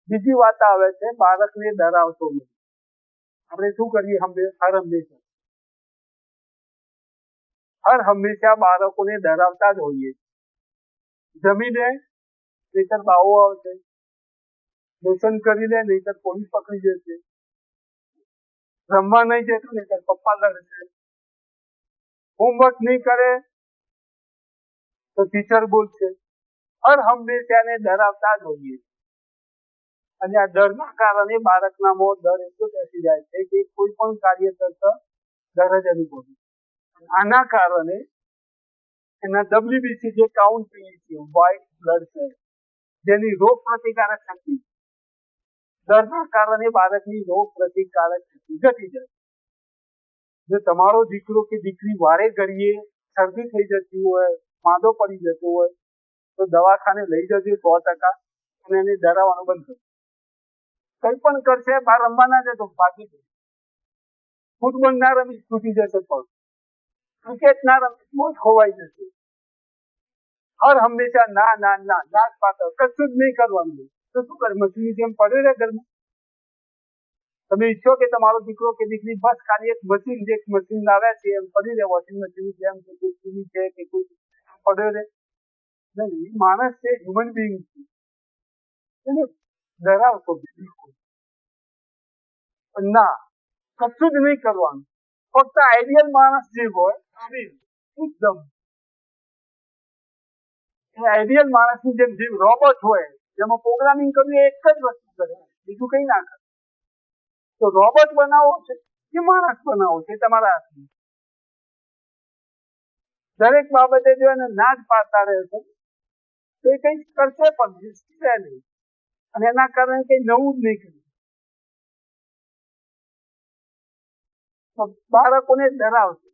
બીજી વાત આવે છે બાળકને ડરાવતો નહીં. આપણે શું કરીએ હર હંમેશા બાળકોને ડરાવતા જ હોઈએ. જમીને નહીતર બાવો આવશે, લેસન કરી લે નહીતર પોલીસ પકડી જશે, રમવા નહીં જતો નહીતર પપ્પા લડશે, હોમવર્ક નહીં કરે તો ટીચર બોલશે. હર હંમેશા એને ડરાવતા જ હોઈએ. અને આ ડરના કારણે બાળકનામાં ડર એટલો બેસી જાય છે કે કોઈ પણ કાર્ય કરતા ડર જ અનુભવે. આના કારણે એના WBC જે કાઉન્ટ છે, વ્હાઇટ બ્લડ સેલ, જેની રોગ પ્રતિકારક શક્તિ, ડરના કારણે બાળકની રોગ પ્રતિકારક શક્તિ ઘટી જાય. જો તમારો દીકરો કે દીકરી વારે ઘડીએ શરદી થઈ જતી હોય, માંદો પડી જતો હોય તો દવાખાને લઈ જજો 100%. અને એને ડરાવવાનું બંધ કરો. કઈ પણ કરશે, બહાર રમવા ના જતો, ભાગી જશે. ફૂટબોલ ના રમી તૂટી જશે પગ, ક્રિકેટ ના રમી બોલ ખોવાઈ જશે. હર હંમેશા ના ના ના ના પાત્ર કશું જ નહીં કરવાનું. તો શું કરે? મશીનની જેમ પડ્યો રહે ઘરમાં. તમે ઈચ્છો કે તમારો દીકરો કે દીકરી બસ ખાલી એક મશીન લાવ્યા છે એમ પડી રહે, વોશિંગ મશીન જેમ કે કોઈ ટીવી છે કે કોઈ પડ્યો રહે? નહીં, માણસ છે, હ્યુમન બિંગ છે, એને ડરાવતો બિલકુલ ના, કશું જ નહીં કરવાનું. ફક્ત આઈડિયલ માણસ જે હોય એકદમ આઈડિયલ માણસની જેમ જે રોબોટ હોય જેમાં પ્રોગ્રામિંગ કરવું, એક જ વસ્તુ કરે, બીજું કઈ ના કરે. તો રોબોટ બનાવો છે કે માણસ બનાવો છે તમારા હાથમાં. દરેક બાબતે જો એને ના જ પાડતા રહેશે તો એ કઈ કરશે પણ નહીં, અને એના કારણે કઈ નવું જ નહીં કર્યું. તો બાળકોને ડરાવશે.